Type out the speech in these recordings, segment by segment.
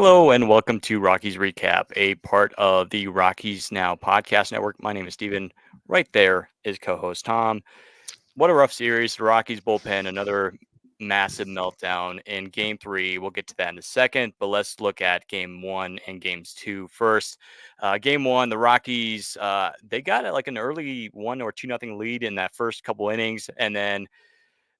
Hello and welcome to Rockies Recap, a part of the Rockies Now podcast network. My name is Steven. Right there is co-host Tom. What a rough series. The Rockies bullpen, another massive meltdown in game three. We'll get to that in a second, but let's look at game one and games two first. Game one, the Rockies, they got like an early 1 or 2 nothing lead in that first couple innings, and then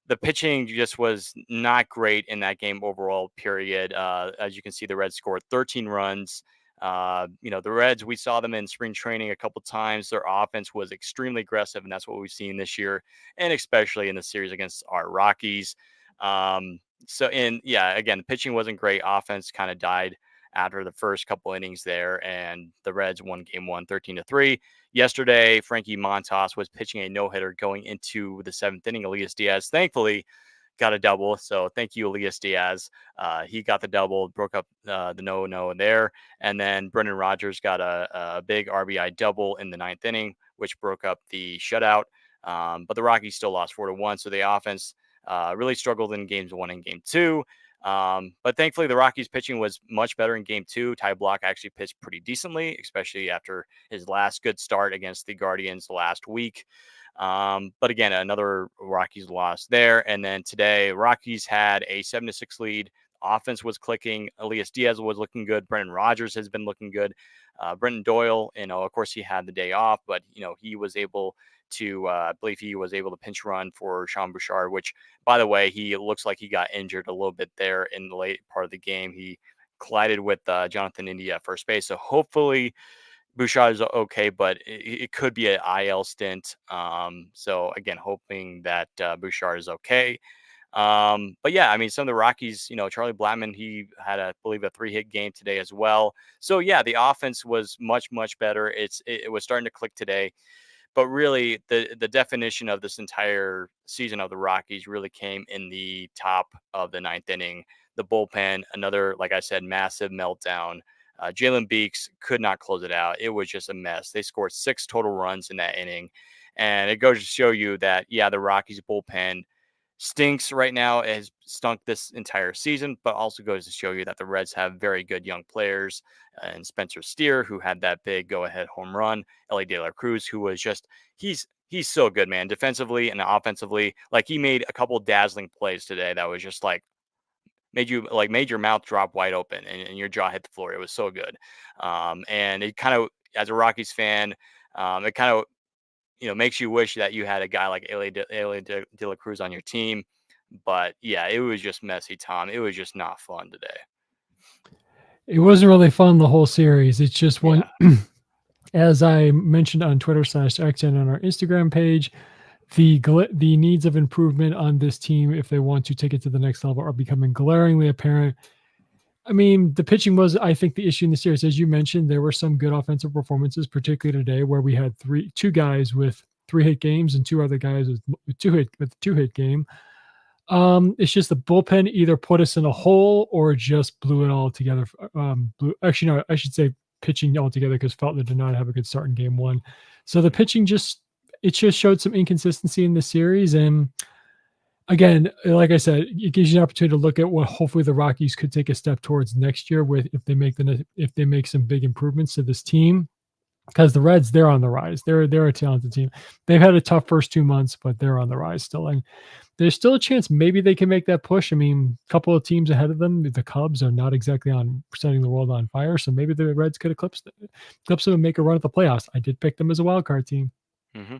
the pitching just was not great in that game overall, period. As you can see, the Reds scored 13 runs. The Reds, we saw them in spring training a couple times. Their offense was extremely aggressive, and that's what we've seen this year, and especially in the series against our Rockies. Again, the pitching wasn't great. Offense kind of died after the first couple innings there, and the Reds won game one 13-3. Yesterday, Frankie Montas was pitching a no-hitter going into the seventh inning. Elias Diaz, thankfully, got a double. So thank you, Elias Diaz. He got the double, broke up the no there. And then Brendan Rodgers got a big RBI double in the ninth inning, which broke up the shutout. But the Rockies still lost 4-1. So the offense really struggled in games one and game two. But thankfully, the Rockies pitching was much better in game two. Ty Block actually pitched pretty decently, especially after his last good start against the Guardians last week. But again, another Rockies loss there. And then today, Rockies had a 7-6 lead. Offense was clicking. Elias Diaz was looking good. Brendan Rodgers has been looking good. Brendan Doyle, of course, he had the day off, but he was able to, I believe he was able to pinch run for Sean Bouchard, which, by the way, he looks like he got injured a little bit there in the late part of the game. He collided with Jonathan India at first base. So hopefully Bouchard is okay, but it could be an IL stint. So again, hoping that Bouchard is okay. But yeah, I mean, some of the Rockies, Charlie Blackmon, he had, I believe, a 3-hit game today as well. So yeah, the offense was much, much better. It was starting to click today. But really, the definition of this entire season of the Rockies really came in the top of the ninth inning. The bullpen, another, like I said, massive meltdown. Jalen Beeks could not close it out. It was just a mess. They scored 6 total runs in that inning. And it goes to show you that, yeah, the Rockies bullpen stinks right now. It has stunk this entire season, but also goes to show you that the Reds have very good young players. And Spencer Steer, who had that big go-ahead home run. Ellie De La Cruz, who was just he's so good, man, defensively and offensively. Like, he made a couple dazzling plays today that was just like made your mouth drop wide open and your jaw hit the floor. It was so good. And it kind of, as a Rockies fan, it kind of makes you wish that you had a guy like Ellie De La Cruz on your team. But yeah, it was just messy, Tom. It was just not fun today. It wasn't really fun the whole series. It's just one, Yeah. as I mentioned on Twitter/X and on our Instagram page, the needs of improvement on this team, if they want to take it to the next level, are becoming glaringly apparent. I mean, the pitching was, I think, the issue in the series. As you mentioned, there were some good offensive performances, particularly today, where we had two guys with 3-hit games and two other guys with two-hit game. It's just the bullpen either put us in a hole or just blew it all together. Actually, no, I should say pitching altogether, because Feltner did not have a good start in game one. So the pitching just showed some inconsistency in the series. And again, like I said, it gives you an opportunity to look at what hopefully the Rockies could take a step towards next year with if they make some big improvements to this team. Because the Reds, they're on the rise. They're a talented team. They've had a tough first 2 months, but they're on the rise still. And there's still a chance maybe they can make that push. I mean, a couple of teams ahead of them, the Cubs, are not exactly on setting the world on fire. So maybe the Reds could eclipse them and make a run at the playoffs. I did pick them as a wild card team. Mm-hmm.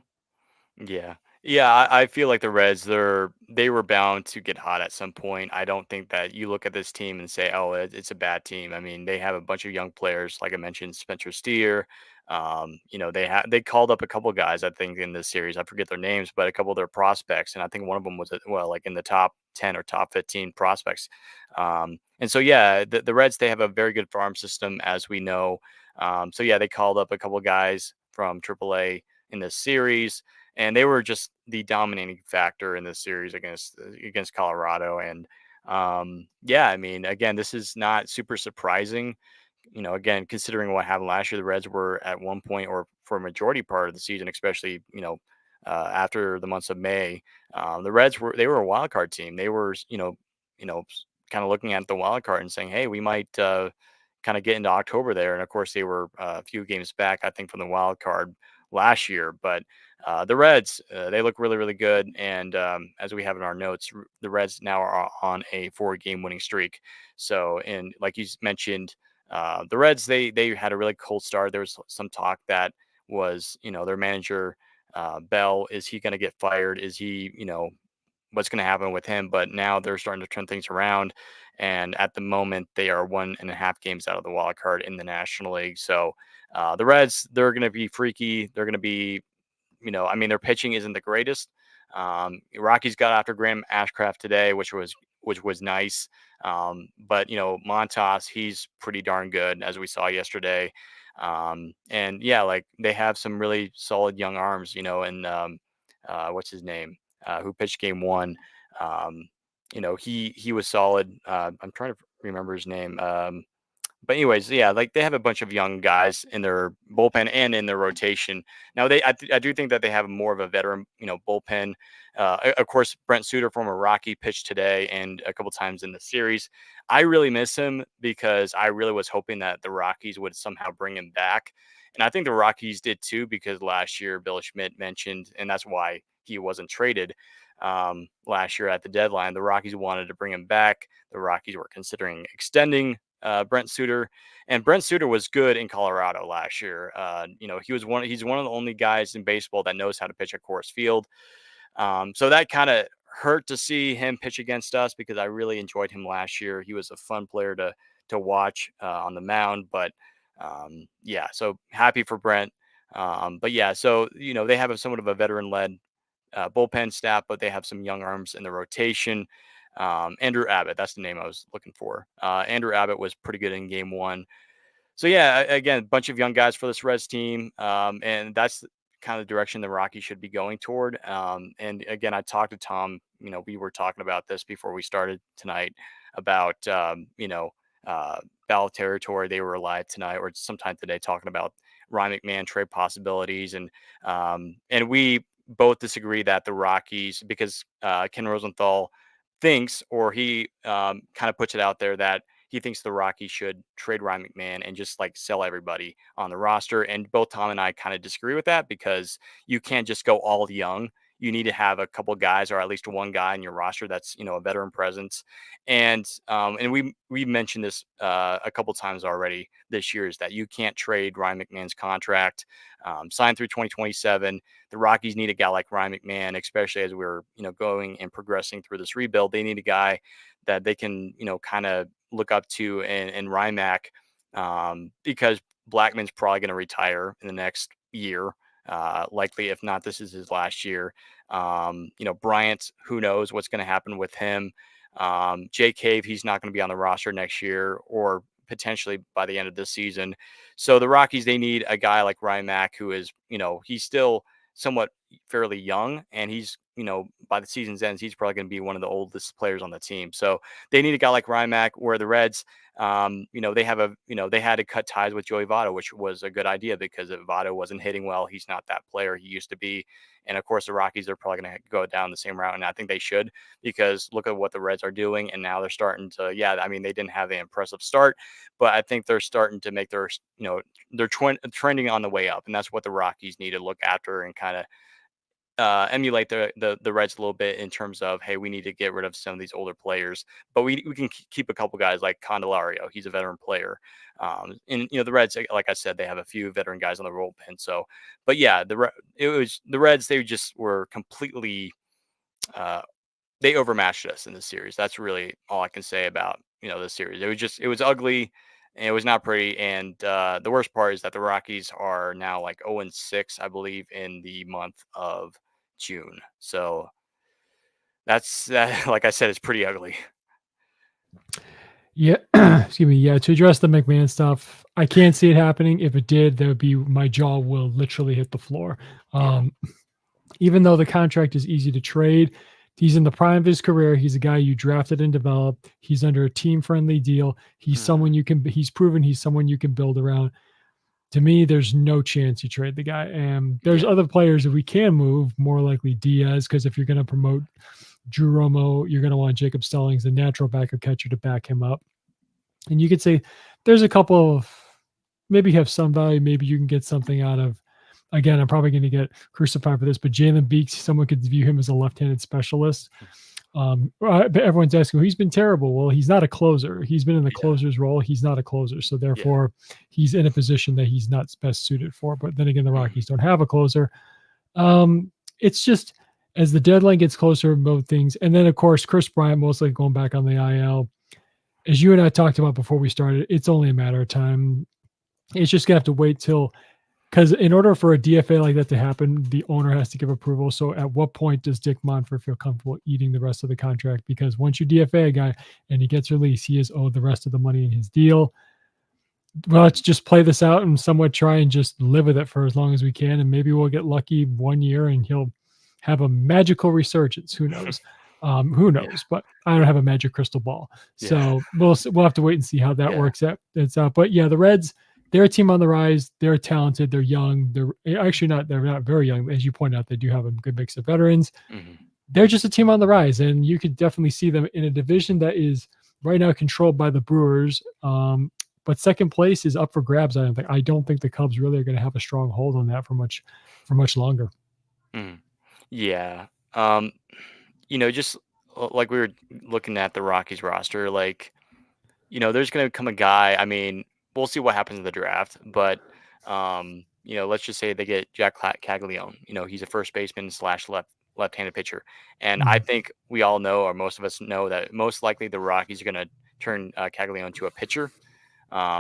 Yeah. Yeah, I feel like the Reds, they were bound to get hot at some point. I don't think that you look at this team and say, oh, it's a bad team. I mean, they have a bunch of young players, like I mentioned, Spencer Steer. They called up a couple guys, I think, in this series. I forget their names, but a couple of their prospects, and I think one of them was like in the top 10 or top 15 prospects. And so yeah, the Reds, they have a very good farm system, as we know. So yeah, they called up a couple guys from AAA in this series, and they were just the dominating factor in this series against Colorado. And yeah, I mean, again, this is not super surprising. Again, considering what happened last year, the Reds were at one point, or for a majority part of the season, especially after the months of May, the Reds were a wild card team. They were kind of looking at the wild card and saying, hey, we might kind of get into October there. And of course, they were a few games back, I think, from the wild card last year. But the Reds, they look really, really good. And as we have in our notes, the Reds now are on a 4-game winning streak. So, and like you mentioned, the Reds, they had a really cold start. There was some talk that was, their manager, Bell, is he going to get fired? Is he, what's going to happen with him? But now they're starting to turn things around. And at the moment, they are 1.5 games out of the wild card in the National League. So the Reds, they're going to be freaky. They're going to be, I mean, their pitching isn't the greatest. Rockies got after Graham Ashcraft today, which was nice. But Montas, he's pretty darn good, as we saw yesterday. And yeah, like they have some really solid young arms, and what's his name, who pitched game one. He was solid. I'm trying to remember his name. But anyways, yeah, like they have a bunch of young guys in their bullpen and in their rotation. Now I do think that they have more of a veteran, bullpen. Of course, Brent Suter, former Rocky, pitched today and a couple times in the series. I really miss him because I really was hoping that the Rockies would somehow bring him back. And I think the Rockies did too, because last year Bill Schmidt mentioned, and that's why he wasn't traded last year at the deadline. The Rockies wanted to bring him back. The Rockies were considering extending Brent Suter, and Brent Suter was good in Colorado last year. He's one of the only guys in baseball that knows how to pitch at Coors Field. So that kind of hurt to see him pitch against us, because I really enjoyed him last year. He was a fun player to watch on the mound. But yeah, so happy for Brent. But yeah, so they have somewhat of a veteran-led bullpen staff, but they have some young arms in the rotation. Andrew Abbott, that's the name I was looking for. Andrew Abbott was pretty good in game one. So yeah, again, a bunch of young guys for this Reds team, and that's kind of the direction the Rockies should be going toward. And again, I talked to Tom. We were talking about this before we started tonight about Battle Territory. They were live tonight or sometime today talking about Ryan McMahon trade possibilities, and we both disagree that the Rockies, because Ken Rosenthal thinks, or he kind of puts it out there, that he thinks the Rockies should trade Ryan McMahon and just like sell everybody on the roster. And both Tom and I kind of disagree with that, because you can't just go all young. You need to have a couple guys, or at least one guy in your roster that's a veteran presence. And we mentioned this a couple times already this year, is that you can't trade Ryan McMahon's contract, signed through 2027. The Rockies need a guy like Ryan McMahon, especially as we're going and progressing through this rebuild. They need a guy that they can kind of look up to and Rymack, because Blackman's probably going to retire in the next year. Likely, if not, this is his last year. Bryant, who knows what's going to happen with him. Jay Cave, he's not going to be on the roster next year, or potentially by the end of this season. So the Rockies, they need a guy like Ryan Mack, who is, he's still somewhat fairly young, and he's, by the season's end, he's probably going to be one of the oldest players on the team. So they need a guy like Ryan Mack, where the Reds, they have they had to cut ties with Joey Votto, which was a good idea, because if Votto wasn't hitting well, he's not that player he used to be. And of course, the Rockies are probably going to go down the same route, and I think they should, because look at what the Reds are doing, and now they're starting to, they didn't have an impressive start, but I think they're starting to make their, they're trending on the way up, and that's what the Rockies need to look after and kind of emulate the Reds a little bit, in terms of, hey, we need to get rid of some of these older players, but we can keep a couple guys like Candelario. He's a veteran player. And the Reds, like I said, they have a few veteran guys on the bullpen. So, but yeah, it was the Reds. They just were completely they overmatched us in this series. That's really all I can say about this series. It was ugly. And it was not pretty. And the worst part is that the Rockies are now like 0-6, I believe, in the month of June. So that's like I said, it's pretty ugly. Yeah, excuse me. Yeah, to address the McMahon stuff, I can't see it happening. If it did, that would be, my jaw will literally hit the floor. Even though the contract is easy to trade, he's in the prime of his career. He's a guy you drafted and developed. He's under a team-friendly deal. He's someone he's proven he's someone you can build around. To me, there's no chance you trade the guy. And there's other players that we can move, more likely Diaz, because if you're going to promote Drew Romo, you're going to want Jacob Stallings, the natural backup catcher, to back him up. And you could say there's a couple of maybe have some value, maybe you can get something out of. Again, I'm probably going to get crucified for this, but Jalen Beeks, someone could view him as a left-handed specialist. But everyone's asking, well, he's been terrible. Well, he's not a closer. He's been in the Yeah. closer's role. He's not a closer. So Yeah. therefore, he's in a position that he's not best suited for. But then again, the Mhm. Rockies don't have a closer. It's just as the deadline gets closer, both things. And then, of course, Chris Bryant mostly going back on the IL. As you and I talked about before we started, it's only a matter of time. It's just going to have to wait till because in order for a DFA like that to happen, the owner has to give approval. So at what point does Dick Monfort feel comfortable eating the rest of the contract? Because once you DFA a guy and he gets released, he is owed the rest of the money in his deal. Well, let's just play this out and somewhat try and just live with it for as long as we can. And maybe we'll get lucky 1 year and he'll have a magical resurgence. Who knows? Who Yeah. knows? But I don't have a magic crystal ball, Yeah. so we'll have to wait and see how that Yeah. works out. It's out. But yeah, the Reds, they're a team on the rise. They're talented. They're young. They're actually not. They're not very young, as you point out. They do have a good mix of veterans. Mhm. They're just a team on the rise, and you could definitely see them in a division that is right now controlled by the Brewers. But second place is up for grabs. I don't think the Cubs really are going to have a strong hold on that for much longer. Mhm. Yeah. Just like we were looking at the Rockies roster, like, there's going to come a guy. I mean, we'll see what happens in the draft, but let's just say they get Jack Caglione. He's a first baseman slash left-handed pitcher, and I Mhm. think we all know, or most of us know, that most likely the Rockies are going to turn Caglione to a pitcher.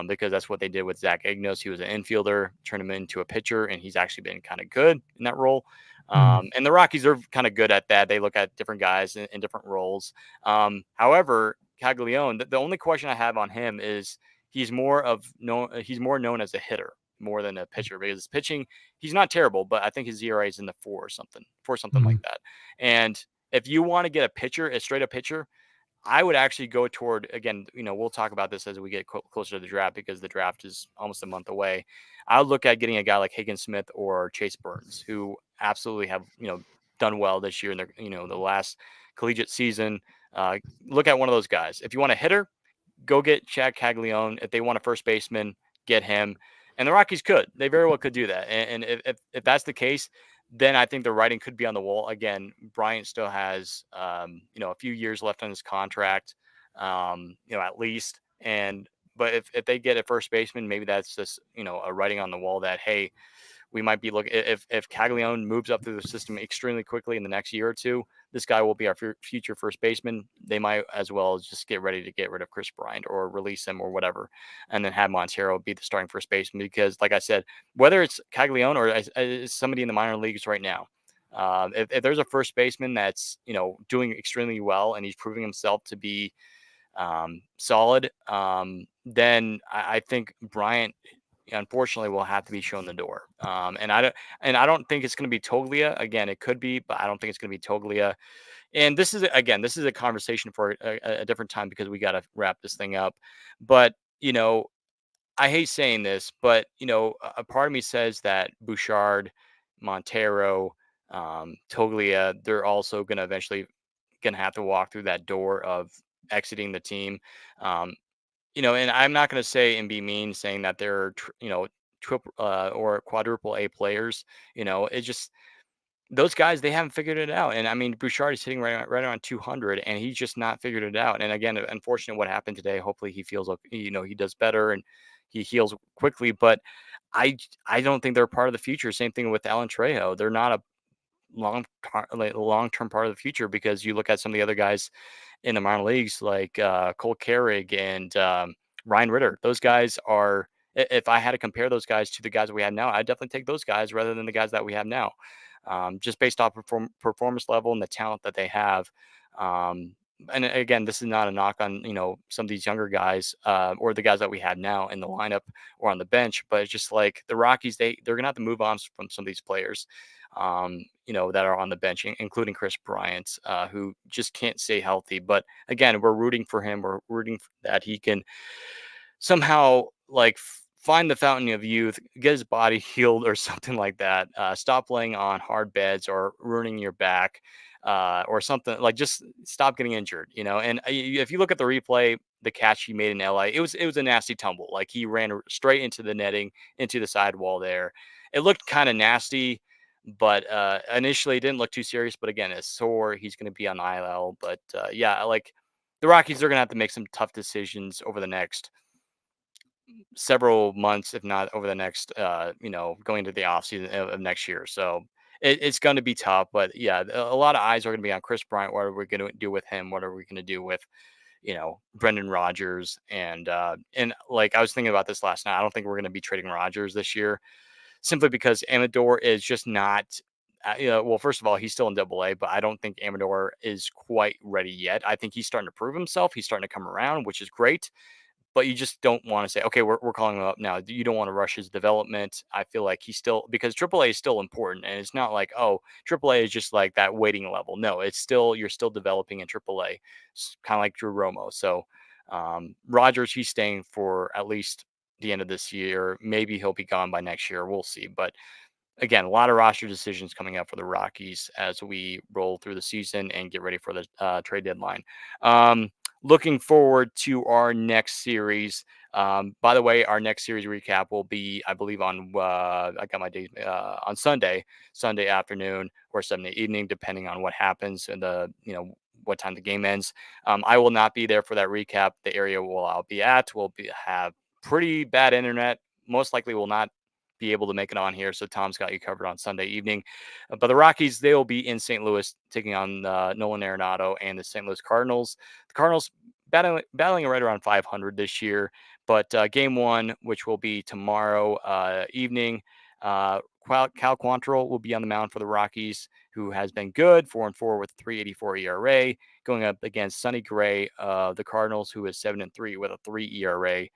Because that's what they did with Zach Ignos. He was an infielder, turned him into a pitcher, and he's actually been kind of good in that role. Mhm. And the Rockies are kind of good at that. They look at different guys in different roles. However, Caglione, the only question I have on him is he's more known as a hitter more than a pitcher because his pitching, he's not terrible, but I think his ERA is in the four something like Mhm. that. And if you want to get a pitcher, a straight up pitcher, I would actually go toward again. We'll talk about this as we get closer to the draft because the draft is almost a month away. I would look at getting a guy like Hagen Smith or Chase Burns, who absolutely have done well this year in their the last collegiate season. Uh, Look at one of those guys. If you want a hitter, go get Chad Caglione. If they want a first baseman, get him. And the Rockies could. They very well could do that. And if that's the case, then I think the writing could be on the wall. Again, Bryant still has a few years left on his contract, at least. And but if they get a first baseman, maybe that's just a writing on the wall that hey, we might be looking if Caglione moves up through the system extremely quickly in the next year or two. This guy will be our future first baseman. They might as well just get ready to get rid of Chris Bryant or release him or whatever, and then have Montero be the starting first baseman. Because, like I said, whether it's Caglione or somebody in the minor leagues right now, if there's a first baseman that's doing extremely well and he's proving himself to be solid, then I think Bryant unfortunately will have to be shown the door. And I don't think it's going to be Toglia again. It could be, but I don't think it's going to be Toglia. And this is a conversation for a different time because we got to wrap this thing up. But I hate saying this, but a part of me says that Bouchard, Montero, Toglia, they're also going to eventually going to have to walk through that door of exiting the team. Um, and I'm not going to say and be mean saying that they're, triple or quadruple A players. It's just those guys, they haven't figured it out. And I mean, Bouchard is sitting right around 200 and he's just not figured it out. And again, unfortunate what happened today. Hopefully he feels, he does better and he heals quickly. But I don't think they're part of the future. Same thing with Alan Trejo. They're not a long term part of the future because you look at some of the other guys in the minor leagues like Cole Carrig and Ryan Ritter. Those guys are. If I had to compare those guys to the guys that we have now, I'd definitely take those guys rather than the guys that we have now, just based off performance level and the talent that they have. Um, and again, this is not a knock on some of these younger guys or the guys that we have now in the lineup or on the bench, but it's just like the Rockies, they're gonna have to move on from some of these players that are on the bench, including Chris Bryant, who just can't stay healthy. But again, we're rooting for him. We're rooting that he can somehow find the fountain of youth, get his body healed or something like that. Stop laying on hard beds or ruining your back. or something. Like, just stop getting injured, And if you look at the replay, the catch he made in LA, it was a nasty tumble. Like, he ran straight into the netting, into the sidewall there. It looked kind of nasty, but initially it didn't look too serious. But again, it's sore. He's going to be on the IL. But yeah, like, the Rockies are going to have to make some tough decisions over the next several months, if not over the next, going into the offseason of next year. So it's going to be tough. But yeah, a lot of eyes are going to be on Chris Bryant. What are we going to do with him? What are we going to do with, Brendan Rodgers? And like, I was thinking about this last night. I don't think we're going to be trading Rodgers this year, simply because Amador is just not. Well, first of all, he's still in Double A, but I don't think Amador is quite ready yet. I think he's starting to prove himself. He's starting to come around, which is great, but you just don't want to say, okay, we're calling him up now. You don't want to rush his development. I feel like he's still, because AAA is still important. And it's not like, oh, AAA is just like that waiting level. No, it's still, you're still developing in AAA. It's kind of like Drew Romo. So Rogers, he's staying for at least the end of this year. Maybe he'll be gone by next year. We'll see. But again, a lot of roster decisions coming up for the Rockies as we roll through the season and get ready for the trade deadline. Looking forward to our next series. By the way, our next series recap will be, I believe, on I got my days on Sunday afternoon or Sunday evening, depending on what happens and what time the game ends. I will not be there for that recap. The area I'll be at will have pretty bad internet. Most likely will not be able to make it on here. So Tom's got you covered on Sunday evening. But the Rockies, they will be in St. Louis taking on Nolan Arenado and the St. Louis Cardinals. The Cardinals battling right around 500 this year. But game one, which will be tomorrow evening, Cal Quantrill will be on the mound for the Rockies, who has been good, 4-4 with 3.84 ERA, going up against Sonny Gray of the Cardinals, who is 7-3 with a 3 ERA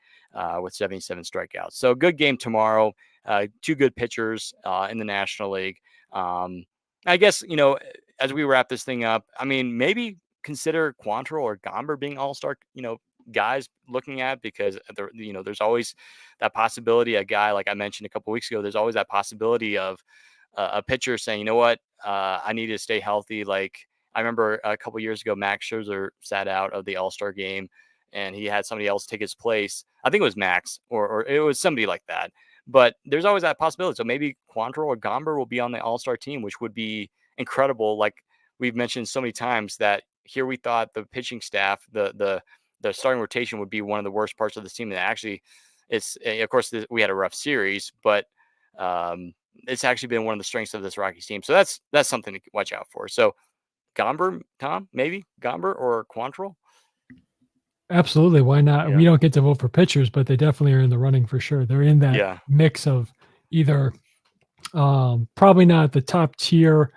with 77 strikeouts. So good game tomorrow. Two good pitchers in the National League. I guess, as we wrap this thing up, I mean, maybe consider Quantrill or Gomber being all-star, guys looking at, because there's always that possibility. A guy, like I mentioned a couple weeks ago, there's always that possibility of a pitcher saying, you know what, I need to stay healthy. Like, I remember a couple years ago, Max Scherzer sat out of the All-Star game and he had somebody else take his place. I think it was Max or it was somebody like that. But there's always that possibility. So maybe Quantrill or Gomber will be on the All-Star team, which would be incredible. Like we've mentioned so many times, that here we thought the pitching staff, the starting rotation would be one of the worst parts of the team. And actually, it's, of course, we had a rough series, but it's actually been one of the strengths of this Rockies team. So that's something to watch out for. So Gomber, Tom, maybe Gomber or Quantrill. Absolutely, why not? Yeah. We don't get to vote for pitchers, but they definitely are in the running for sure. They're in that Yeah. mix of either, probably not the top tier,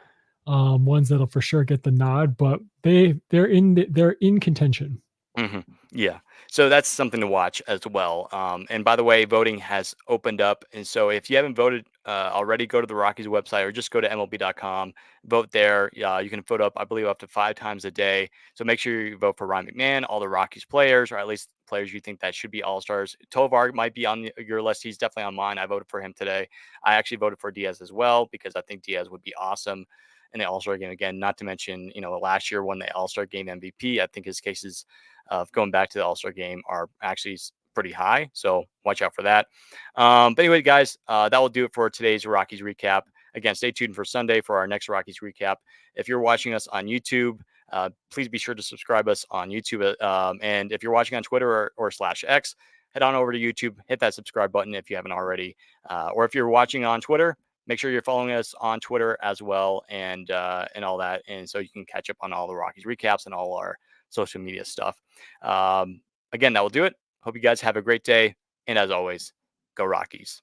ones that'll for sure get the nod, but they're in contention. hmm Yeah. So that's something to watch as well. And by the way, voting has opened up. And so if you haven't voted already, go to the Rockies website or just go to MLB.com, vote there. You can vote up, I believe, up to 5 times a day. So make sure you vote for Ryan McMahon, all the Rockies players, or at least players you think that should be all-stars. Tovar might be on your list. He's definitely on mine. I voted for him today. I actually voted for Diaz as well, because I think Diaz would be awesome in the All-Star game again. Not to mention, last year won the All-Star game MVP. I think his cases of going back to the All-Star game are actually pretty high. So watch out for that. But anyway, guys, that will do it for today's Rockies recap. Again, stay tuned for Sunday for our next Rockies recap. If you're watching us on YouTube, please be sure to subscribe us on YouTube. And if you're watching on Twitter or /X, head on over to YouTube, hit that subscribe button if you haven't already. Or if you're watching on Twitter, make sure you're following us on Twitter as well, and all that. And so you can catch up on all the Rockies recaps and all our social media stuff. Again, that will do it. Hope you guys have a great day. And as always, go Rockies.